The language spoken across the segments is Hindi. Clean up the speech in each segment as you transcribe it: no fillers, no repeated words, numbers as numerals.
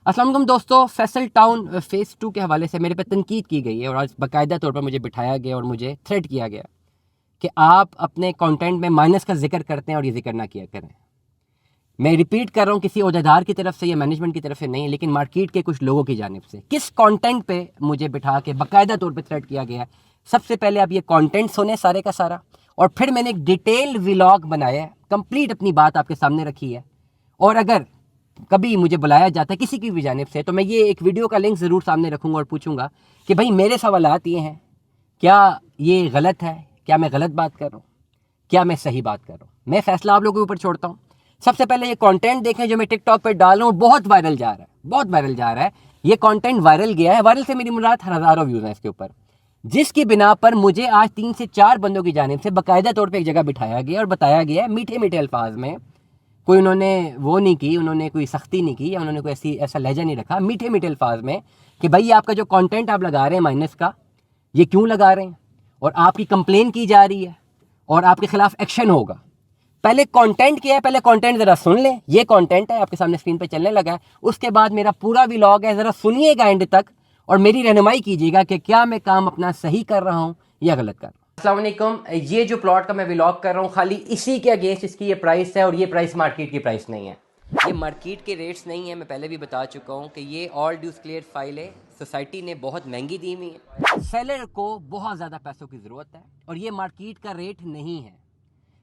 अस्सलाम वालेकुम दोस्तों, फैसल टाउन फ़ेज़ 2 के हवाले से मेरे पे तनकीद की गई है और आज बाकायदा तौर पर मुझे बिठाया गया और मुझे थ्रेट किया गया कि आप अपने कंटेंट में माइनस का जिक्र करते हैं और ये जिक्र ना किया करें। मैं रिपीट कर रहा हूँ, किसी ओहदेदार की तरफ से या मैनेजमेंट की तरफ से नहीं, लेकिन मार्केट के कुछ लोगों की जानिब से किस कंटेंट पे मुझे बिठा के बाकायदा तौर पे थ्रेट किया गया है। सबसे पहले आप ये कंटेंट सुने सारे का सारा, और फिर मैंने एक डिटेल व्लॉग बनाया है, कंप्लीट अपनी बात आपके सामने रखी है। और अगर कभी मुझे बुलाया जाता है किसी की भी जानिब से, तो मैं ये एक वीडियो का लिंक ज़रूर सामने रखूँगा और पूछूंगा कि भाई मेरे सवालात ये हैं, क्या ये गलत है, क्या मैं गलत बात कर रहा हूँ, क्या मैं सही बात कर रहा हूँ। मैं फैसला आप लोगों के ऊपर छोड़ता हूँ। सबसे पहले ये कंटेंट देखें जो मैं टिकटॉक पर डाल रहा हूँ, बहुत वायरल जा रहा है, बहुत वायरल जा रहा है। ये कंटेंट वायरल गया है, वायरल से मेरी मुराद हज़ारों व्यूज़ हैं इसके ऊपर, जिसकी बिना पर मुझे आज 3 से 4 बंदों की जानिब से बाकायदा तौर पर एक जगह बिठाया गया और बताया गया है मीठे मीठे अल्फाज में। कोई उन्होंने वो नहीं की, उन्होंने कोई सख्ती नहीं की या उन्होंने कोई ऐसा लहजा नहीं रखा, मीठे मीठे अल्फाज में कि भाई आपका जो कंटेंट आप लगा रहे हैं माइनस का, ये क्यों लगा रहे हैं, और आपकी कंप्लेन की जा रही है और आपके खिलाफ एक्शन होगा। पहले कंटेंट क्या है, पहले कंटेंट ज़रा सुन लें। ये कंटेंट है आपके सामने स्क्रीन पे चलने लगा है, उसके बाद मेरा पूरा व्लॉग है, ज़रा सुनिएगा एंड तक और मेरी रहनुमाई कीजिएगा कि क्या मैं काम अपना सही कर रहा हूँ या गलत कर रहा हूँ। अस्सलाम वालेकुम। ये जो प्लॉट का मैं व्लॉग कर रहा हूँ, खाली इसी के अगेंस्ट इसकी ये प्राइस है और ये प्राइस मार्केट की प्राइस नहीं है, ये मार्केट के रेट्स नहीं है। मैं पहले भी बता चुका हूँ कि ये ऑल ड्यूज क्लियर फाइल है, सोसाइटी ने बहुत महंगी दी हुई है। सेलर को बहुत ज़्यादा पैसों की ज़रूरत है और ये मार्केट का रेट नहीं है।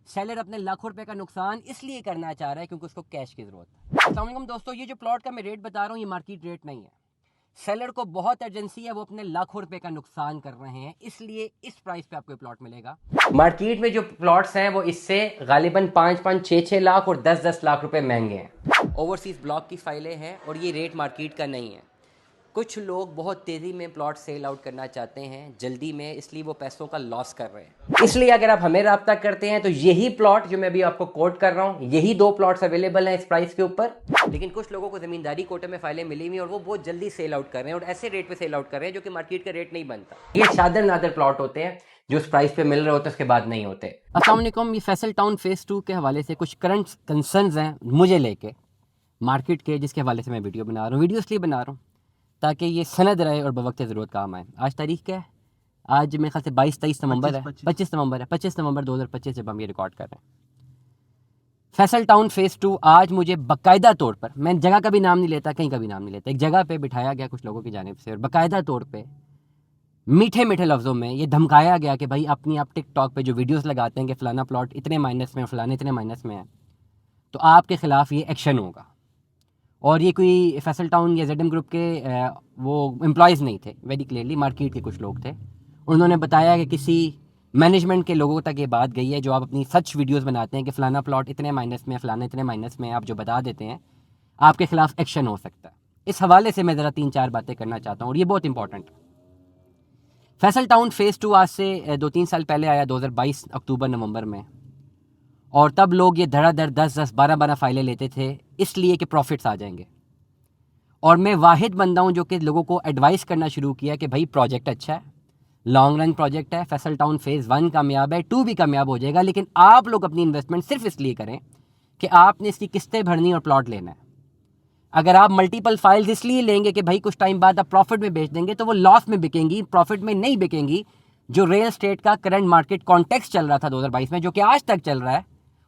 सेलर अपने लाखों रुपए का नुकसान इसलिए करना चाह रहा है क्योंकि उसको कैश की ज़रूरत है। अस्सलाम वालेकुम दोस्तों, ये जो प्लॉट का मैं रेट बता रहा हूँ, ये मार्केट रेट नहीं है। सेलर को बहुत अर्जेंसी है, वो अपने लाखों रुपए का नुकसान कर रहे हैं, इसलिए इस प्राइस पे आपको प्लॉट मिलेगा। मार्केट में जो प्लॉट्स हैं वो इससे गालिबन 5-5, 6-6 लाख और 10-10 लाख रुपए महंगे हैं। ओवरसीज ब्लॉक की फाइलें हैं और ये रेट मार्केट का नहीं है। कुछ लोग बहुत तेज़ी में प्लॉट सेल आउट करना चाहते हैं, जल्दी में, इसलिए वो पैसों का लॉस कर रहे हैं। इसलिए अगर आप हमें रब्ता करते हैं तो यही प्लॉट जो मैं अभी आपको कोट कर रहा हूँ, यही 2 प्लॉट्स अवेलेबल हैं इस प्राइस के ऊपर। लेकिन कुछ लोगों को ज़मींदारी कोटे में फाइलें मिली हुई और वो बहुत जल्दी सेल आउट कर रहे हैं और ऐसे रेट पे सेल आउट कर रहे हैं जो कि मार्केट का रेट नहीं बनता। ये शादर नादर प्लॉट होते हैं जो उस प्राइस पे मिल रहे होते हैं, उसके बाद नहीं होते। अस्सलाम वालेकुम। ये फैसल टाउन फ़ेज़ 2 के हवाले से कुछ करंट कंसर्न्स हैं मुझे लेके मार्केट के, जिसके हवाले से मैं वीडियो बना रहा हूँ। वीडियो इसलिए बना रहा हूँ ताकि ये सनद रहे और बवक्त ज़रूरत काम आए। आज तारीख क्या है? आज मेरे ख्याल से 22-23 नवंबर है, 25 नवंबर है, 25 नवंबर 2025 जब हम ये रिकॉर्ड कर रहे हैं। फैसल टाउन फ़ेज़ 2 आज मुझे बाकायदा तौर पर, मैं जगह का भी नाम नहीं लेता, कहीं का भी नाम नहीं लेता, एक जगह पे बिठाया गया कुछ लोगों की जानिब से और बाकायदा तौर पे मीठे मीठे लफ्ज़ों में ये धमकाया गया कि भाई अपनी आप टिकटॉक पे जो वीडियोस लगाते हैं कि फ़लाना प्लॉट इतने माइनस में, फ़लाना इतने माइनस में है, तो आपके ख़िलाफ़ ये एक्शन होगा। और ये कोई फैसल टाउन या जेडएम ग्रुप के वो एम्प्लॉयज़ नहीं थे, वेरी क्लियरली मार्केट के कुछ लोग थे। उन्होंने बताया कि किसी मैनेजमेंट के लोगों तक ये बात गई है, जो आप अपनी सच वीडियोस बनाते हैं कि फ़लाना प्लॉट इतने माइनस में, फ़लाना इतने माइनस में, आप जो बता देते हैं, आपके ख़िलाफ़ एक्शन हो सकता है। इस हवाले से मैं ज़रा 3-4 बातें करना चाहता हूँ और ये बहुत इंपॉर्टेंट। फैसल टाउन फ़ेज़ 2 आज से 2-3 साल पहले आया, 2022 अक्टूबर नवंबर में, और तब लोग ये धड़ाधड़ 10-10, 12-12 फाइलें लेते थे इसलिए कि प्रॉफिट्स आ जाएंगे। और मैं वाहिद बंदा हूँ जो कि लोगों को एडवाइस करना शुरू किया कि भाई प्रोजेक्ट अच्छा है, लॉन्ग रन प्रोजेक्ट है, फैसल टाउन फ़ेज़ 1 कामयाब है, 2 भी कामयाब हो जाएगा, लेकिन आप लोग अपनी इन्वेस्टमेंट सिर्फ इसलिए करें कि आपने इसकी किस्तें भरनी और प्लॉट लेना है। अगर आप मल्टीपल फाइल्स इसलिए लेंगे कि भाई कुछ टाइम बाद आप प्रॉफिट में बेच देंगे, तो वो लॉस में बिकेंगी, प्रॉफिट में नहीं बिकेंगी। जो रियल स्टेट का करंट मार्केट कॉन्टेक्स्ट चल रहा था 2022 में, जो कि आज तक चल रहा है,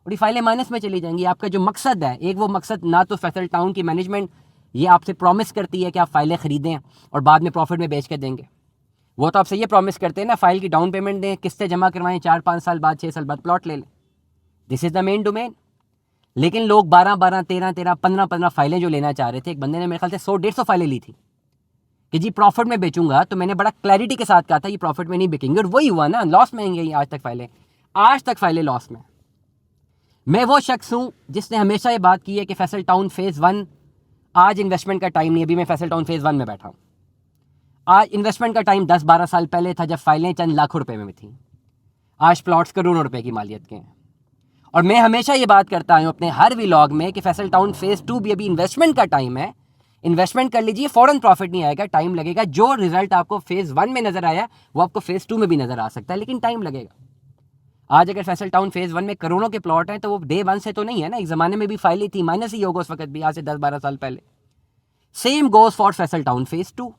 और ये फाइलें माइनस में चली जाएंगी। आपका जो मकसद है, एक वो मकसद, ना तो फैसल टाउन की मैनेजमेंट ये आपसे प्रॉमिस करती है कि आप फाइलें ख़रीदें और बाद में प्रॉफिट में बेच के देंगे, वो तो आपसे ये प्रॉमिस करते हैं ना, फाइल की डाउन पेमेंट दें, किस्तें जमा करवाएं, 4-5 साल बाद, 6 साल बाद प्लॉट ले लें। This is the main domain. लेकिन लोग 12-12, 13-13, 15-15 फाइलें जो लेना चाह रहे थे, एक बंदे ने मेरे ख्याल से 100-150 फाइलें ली थी कि जी प्रॉफिट में बेचूंगा, तो मैंने बड़ा क्लैरिटी के साथ कहा था ये प्रॉफिट में नहीं बिकेंगे, और वही हुआ ना, लॉस में गई आज तक फाइलें लॉस में। मैं वो शख्स हूँ जिसने हमेशा ये बात की है कि फैसल टाउन फ़ेज़ 1 आज इन्वेस्टमेंट का टाइम नहीं। अभी मैं फैसल टाउन फ़ेज़ 1 में बैठा हूँ। आज इन्वेस्टमेंट का टाइम 10-12 साल पहले था, जब फाइलें चंद लाखों रुपए में थी। आज प्लॉट्स करोड़ों रुपए की मालियत के हैं। और मैं हमेशा ये बात करता हूँ अपने हर व्लॉग में कि फैसल टाउन फ़ेज़ 2 भी अभी इन्वेस्टमेंट का टाइम है। इन्वेस्टमेंट कर लीजिए, फ़ौरन प्रॉफिट नहीं आएगा, टाइम लगेगा। जो रिजल्ट आपको फ़ेज़ 1 में नज़र आया वो आपको फ़ेज़ 2 में भी नज़र आ सकता है, लेकिन टाइम लगेगा। आज अगर फैसल टाउन फ़ेज़ 1 में करोड़ों के प्लॉट हैं, तो वो डे 1 से तो नहीं है ना, एक ज़माने में भी फाइलें थी, माइनस ही होगा उस वक्त भी, आज से 10-12 साल पहले। Same goes for Faisal town phase 2।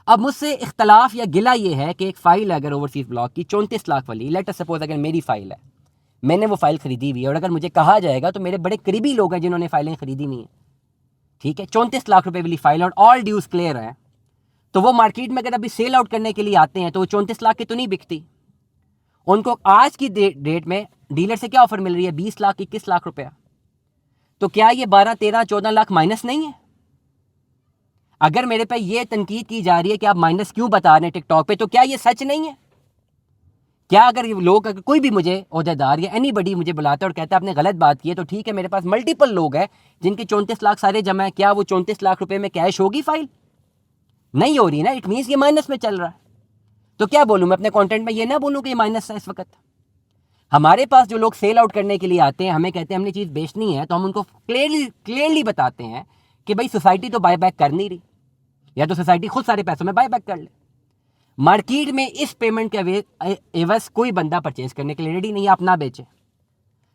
अब मुझसे इख्तलाफ या गिला ये है कि एक फ़ाइल है अगर ओवरसीज़ ब्लॉक की 34 लाख वाली, लेट अस सपोज अगर मेरी फ़ाइल है, मैंने वो फ़ाइल ख़रीदी हुई है, और अगर मुझे कहा जाएगा तो मेरे बड़े करीबी लोग हैं जिन्होंने फ़ाइलें ख़रीदी हुई हैं, ठीक है, 34 लाख रुपए वाली फ़ाइल और ऑल ड्यूज़ क्लियर है, तो वो मार्केट में अगर अभी सेल आउट करने के लिए आते हैं तो वो 34 लाख की तो नहीं बिकती। उनको आज की डेट में डीलर से क्या ऑफ़र मिल रही है? 20 लाख 21 लाख रुपया। तो क्या ये 12 13 14 लाख माइनस नहीं है? अगर मेरे पे ये तनकीद की जा रही है कि आप माइनस क्यों बता रहे हैं टिकटॉक पे, तो क्या ये सच नहीं है? क्या अगर लोग, अगर कोई भी मुझे ओहदेदार या एनीबडी मुझे बुलाता है और कहता है आपने गलत बात की है, तो ठीक है, मेरे पास मल्टीपल लोग हैं जिनके 34 लाख सारे जमा है, क्या वो 34 लाख रुपए में कैश होगी फाइल? नहीं हो रही ना, इट मीन्स ये माइनस में चल रहा है। तो क्या बोलूँ मैं अपने कंटेंट में? ये ना बोलूँ कि ये माइनस है इस वक्त। हमारे पास जो लोग सेल आउट करने के लिए आते हैं, हमें कहते हैं हमने चीज़ बेचनी है, तो हम उनको क्लियरली बताते हैं कि भाई सोसाइटी तो बाय बैक कर नहीं रही, या तो सोसाइटी खुद सारे पैसों में बाय बैक कर ले। मार्केट में इस पेमेंट के एवज कोई बंदा परचेज करने के लिए रेडी नहीं है, आप ना बेचे।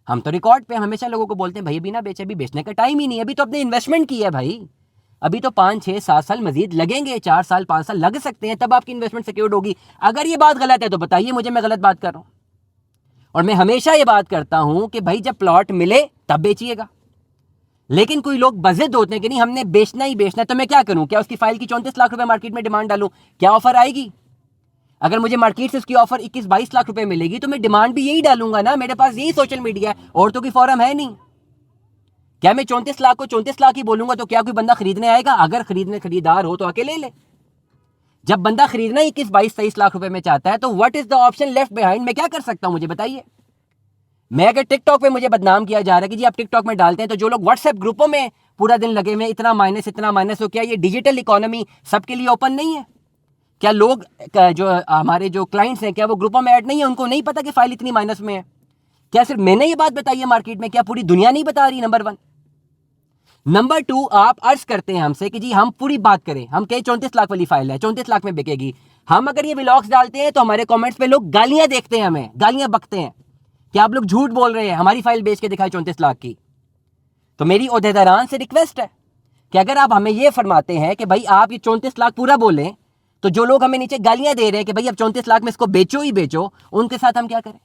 हम तो रिकॉर्ड पे हमेशा लोगों को बोलते हैं भाई अभी ना बेचे, अभी बेचने का टाइम ही नहीं है, अभी तो अपने इन्वेस्टमेंट की है भाई, अभी तो 5 6 7 साल मजीद लगेंगे, 4 साल 5 साल लग सकते हैं, तब आपकी इन्वेस्टमेंट सिक्योर्ड होगी। अगर ये बात गलत है तो बताइए मुझे, मैं गलत बात कर रहा हूँ। और मैं हमेशा ये बात करता हूं कि भाई जब प्लॉट मिले तब बेचिएगा। लेकिन कोई लोग बजिद होते हैं कि नहीं हमने बेचना ही बेचना है, तो मैं क्या करूं? क्या उसकी फाइल की 34 लाख रुपए मार्केट में डिमांड डालूं? क्या ऑफर आएगी? अगर मुझे मार्केट से उसकी ऑफर 21-22 लाख रुपए मिलेगी तो मैं डिमांड भी यही डालूंगा ना, मेरे पास यही सोशल मीडिया है, और तो कोई फॉरम है नहीं। क्या मैं 34 लाख को 34 लाख ही बोलूंगा तो क्या कोई बंदा खरीदने आएगा? अगर खरीदार हो तो आके ले ले। जब बंदा खरीदना 21-22-23 लाख रुपए में चाहता है तो what is the option left behind? मैं क्या कर सकता हूं, मुझे बताइए। मैं अगर टिकटॉक पे मुझे बदनाम किया जा रहा है कि जी आप टिकटॉक में डालते हैं, तो जो लोग व्हाट्सएप ग्रुपों में पूरा दिन लगे हुए इतना माइनस, तो क्या ये डिजिटल इकोनॉमी सबके लिए ओपन नहीं है? क्या लोग जो हमारे जो क्लाइंट्स हैं, क्या वो ग्रुपों में ऐड नहीं है? उनको नहीं पता कि फाइल इतनी माइनस में है? क्या सिर्फ मैंने ये बात बताई है मार्केट में? क्या पूरी दुनिया नहीं बता रही? नंबर 1। नंबर 2, आप अर्ज करते हैं हमसे कि जी हम पूरी बात करें, हम कहें 34 लाख वाली फाइल है, 34 लाख में बिकेगी। हम अगर ये व्लॉग्स डालते हैं तो हमारे कमेंट्स पे लोग गालियां देखते हैं, हमें गालियां बकते हैं कि आप लोग झूठ बोल रहे हैं, हमारी फाइल बेच के दिखाए 34 लाख की। तो मेरी ओहदेदारान से रिक्वेस्ट है कि अगर आप हमें ये फरमाते हैं कि भाई आप ये 34 लाख पूरा बोलें, तो जो लोग हमें नीचे गालियां दे रहे हैं कि भाई अब 34 लाख में इसको बेचो ही बेचो, उनके साथ हम क्या करें?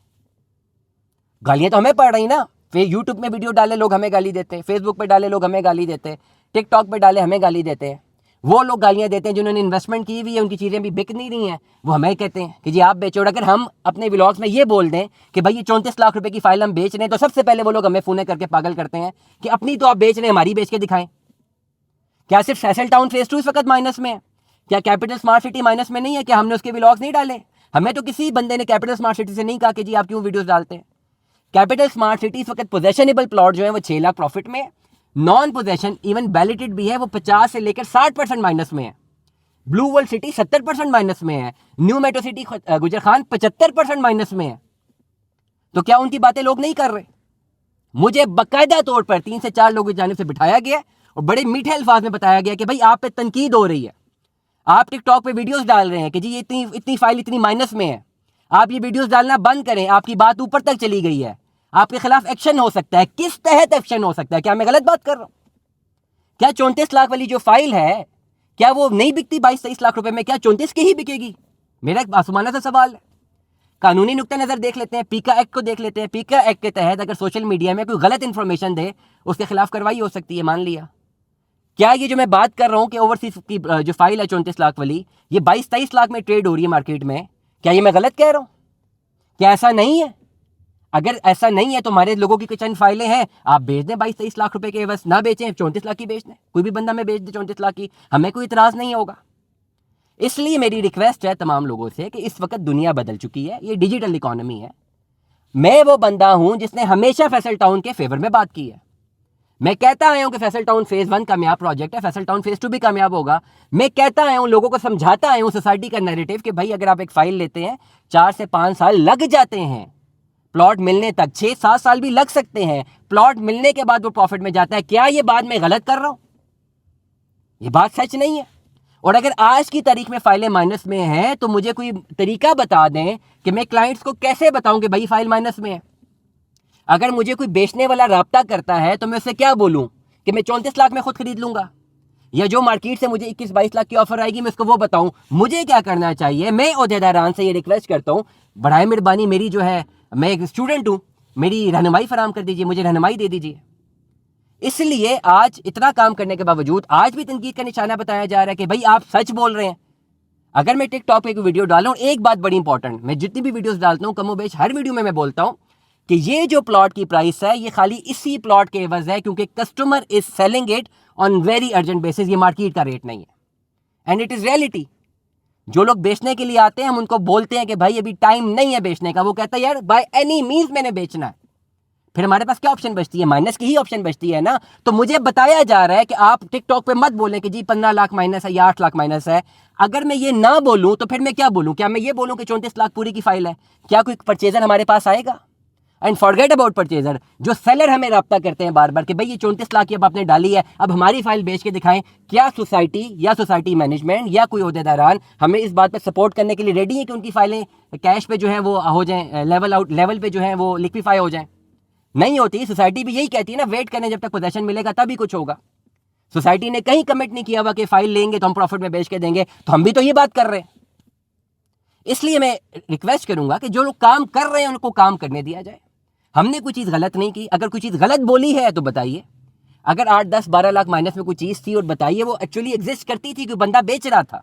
गालियां तो हमें पड़ रही ना। फिर यूट्यूब में वीडियो डाले लोग हमें गाली देते हैं, फेसबुक पे डाले लोग हमें गाली देते हैं, टिकटॉक पे डाले हमें गाली देते हैं। वो लोग गालियां देते हैं जिन्होंने इन्वेस्टमेंट की हुई है, उनकी चीज़ें भी बिक नहीं रही हैं, वो हमें कहते हैं कि जी आप बेचो। और अगर हम अपने व्लॉग्स में ये बोल दें कि भाई ये 34 लाख रुपए की फाइल हम बेच रहे हैं, तो सबसे पहले वो लोग हमें फोन करके पागल करते हैं कि अपनी तो आप बेच रहे हैं, हमारी बेच के दिखाएं। क्या सिर्फ फैसल टाउन फेज 2 इस वक्त माइनस में है? क्या कैपिटल स्मार्ट सिटी माइनस में नहीं है? क्या हमने उसके व्लॉग्स नहीं डाले? हमें तो किसी बंदे ने कैपिटल स्मार्ट सिटी से नहीं कहा कि जी आप क्यों वीडियोस डालते हैं। कैपिटल स्मार्ट सिटी इस वक्त पोजेशनेबल प्लॉट जो है वो 6 लाख प्रॉफिट में है, नॉन पोजेशन इवन बैलेटेड भी है वो 50 से लेकर 60% माइनस में है। ब्लू वर्ल्ड सिटी 70% माइनस में है। न्यू मेट्रो सिटी गुजर खान 75% माइनस में है। तो क्या उनकी बातें लोग नहीं कर रहे? मुझे बाकायदा तौर पर 3 से 4 लोगों की जानिब से बिठाया गया और बड़े मीठे अल्फाज में बताया गया कि भाई आप पे तनकीद हो रही है, आप टिकटॉक पे वीडियोस डाल रहे हैं कि जी ये इतनी फाइल इतनी माइनस में है, आप ये वीडियोस डालना बंद करें, आपकी बात ऊपर तक चली गई है, आपके खिलाफ एक्शन हो सकता है। किस तहत एक्शन हो सकता है? क्या मैं गलत बात कर रहा हूं? क्या 34 लाख वाली जो फाइल है क्या वो नहीं बिकती 22-23 लाख रुपए में? क्या 34 की ही बिकेगी? मेरा एक आसमाना सा सवाल है। कानूनी नुक्ता नजर देख लेते हैं, पीका एक्ट को देख लेते हैं। पीका एक्ट के तहत अगर सोशल मीडिया में कोई गलत इंफॉर्मेशन दे उसके खिलाफ कार्रवाई हो सकती है, मान लिया। क्या ये जो मैं बात कर रहा हूं कि ओवरसीज की जो फाइल है 34 लाख वाली, ये 22-23 लाख में ट्रेड हो रही है मार्केट में, क्या ये मैं गलत कह रहा हूं? क्या ऐसा नहीं है? अगर ऐसा नहीं है तो हमारे लोगों की चंद फाइलें हैं, आप बेच दें 22-23 लाख रुपए के, बस ना बेचें, 34 लाख की बेच दें। कोई भी बंदा में बेच दे 34 लाख की, हमें कोई इतराज नहीं होगा। इसलिए मेरी रिक्वेस्ट है तमाम लोगों से कि इस वक्त दुनिया बदल चुकी है, ये डिजिटल इकोनॉमी है। मैं वो बंदा हूं जिसने हमेशा फैसल टाउन के फेवर में बात की है। मैं कहता आया हूं कि फैसल टाउन फेज 1 कामयाब प्रोजेक्ट है, फैसल टाउन फेज 2 भी कामयाब होगा। मैं कहता आया हूं, लोगों को समझाता आया हूं सोसाइटी का नैरेटिव कि भाई अगर आप एक फाइल लेते हैं 4 से 5 साल लग जाते हैं प्लॉट मिलने तक, 6-7 साल भी लग सकते हैं, प्लॉट मिलने के बाद वो प्रॉफिट में जाता है। क्या ये बात मैं गलत कर रहा हूं? ये बात सच नहीं है। और अगर आज की तारीख में फाइलें माइनस में हैं तो मुझे कोई तरीका बता दें कि मैं क्लाइंट्स को कैसे बताऊं कि भाई फाइल माइनस में है। अगर मुझे कोई बेचने वाला राब्ता करता है तो मैं उससे क्या बोलूं कि मैं 34 लाख में खुद खरीद लूंगा? या जो मार्केट से मुझे 21-22 लाख की ऑफर आएगी मैं उसको वो बताऊं, मुझे क्या करना चाहिए। मैं ओहदेदारान से ये रिक्वेस्ट करता हूं, बड़ाए मेहरबानी मेरी जो है, मैं एक स्टूडेंट हूं, मेरी रहनुमाई फराम कर दीजिए, मुझे रहनुमाई दे दीजिए। इसलिए आज इतना काम करने के बावजूद आज भी तनकीद का निशाना बताया जा रहा है कि भाई आप सच बोल रहे हैं। अगर मैं टिकटॉक पे एक वीडियो डालूं, एक बात बड़ी इंपॉर्टेंट, मैं जितनी भी वीडियोस डालता हूं कमोबेश हर वीडियो में मैं बोलता हूं कि ये जो प्लॉट की प्राइस है ये खाली इसी प्लॉट के एवज है, क्योंकि customer is selling it on very urgent basis. ये मार्केट का रेट नहीं है एंड इट इज रियलिटी। जो लोग बेचने के लिए आते हैं हम उनको बोलते हैं कि भाई अभी टाइम नहीं है बेचने का, वो कहता है यार बाय एनी मींस मैंने बेचना है। फिर हमारे पास क्या ऑप्शन बचती है? माइनस की ही ऑप्शन बचती है ना। तो मुझे बताया जा रहा है कि आप टिकटॉक पे मत बोलें कि जी 15 लाख माइनस है या 8 लाख माइनस है। अगर मैं ये ना बोलूं तो फिर मैं क्या बोलूं? क्या मैं ये बोलूं कि 34 लाख पूरी की फाइल है? क्या कोई परचेजर हमारे पास आएगा? एंड फॉरगेट अबाउट परचेजर, जो सेलर हमें रब्ता करते हैं बार बार कि भाई ये 34 लाख की अब आपने डाली है, अब हमारी फाइल बेच के दिखाएं। क्या सोसाइटी या सोसाइटी मैनेजमेंट या कोई ओहदेदारान हमें इस बात पे सपोर्ट करने के लिए रेडी है कि उनकी फाइलें कैश पे जो है वो हो जाएं, लेवल पे जो है वो लिक्विफाई हो जाएं? नहीं होती। सोसाइटी भी यही कहती है ना, वेट करें जब तक पोजेशन मिलेगा तभी कुछ होगा। सोसाइटी ने कहीं कमिट नहीं किया हुआ कि फाइल लेंगे तो हम प्रॉफिट में बेच के देंगे, तो हम भी तो ये बात कर रहे हैं। इसलिए मैं रिक्वेस्ट करूंगा कि जो लोग काम कर रहे हैं उनको काम करने दिया जाए। हमने कोई चीज़ गलत नहीं की, अगर कोई चीज़ गलत बोली है तो बताइए। अगर 8, 10, 12 लाख माइनस में कोई चीज़ थी और बताइए वो एक्चुअली एग्जिस्ट करती थी, कोई बंदा बेच रहा था।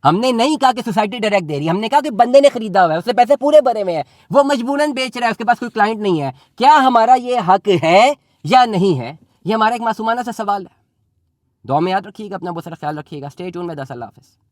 हमने नहीं कहा कि सोसाइटी डायरेक्ट दे रही, हमने कहा कि बंदे ने खरीदा हुआ है, उससे पैसे पूरे भरे हुए हैं, वो मजबूरन बेच रहा है, उसके पास कोई क्लाइंट नहीं है। क्या हमारा ये हक है या नहीं है? ये हमारा एक मासूमाना सा सवाल है। दुआ में याद रखिएगा, अपना बहुत सारा ख्याल रखिएगा। स्टे ट्यून में। 10 अल्लाह हाफिज़।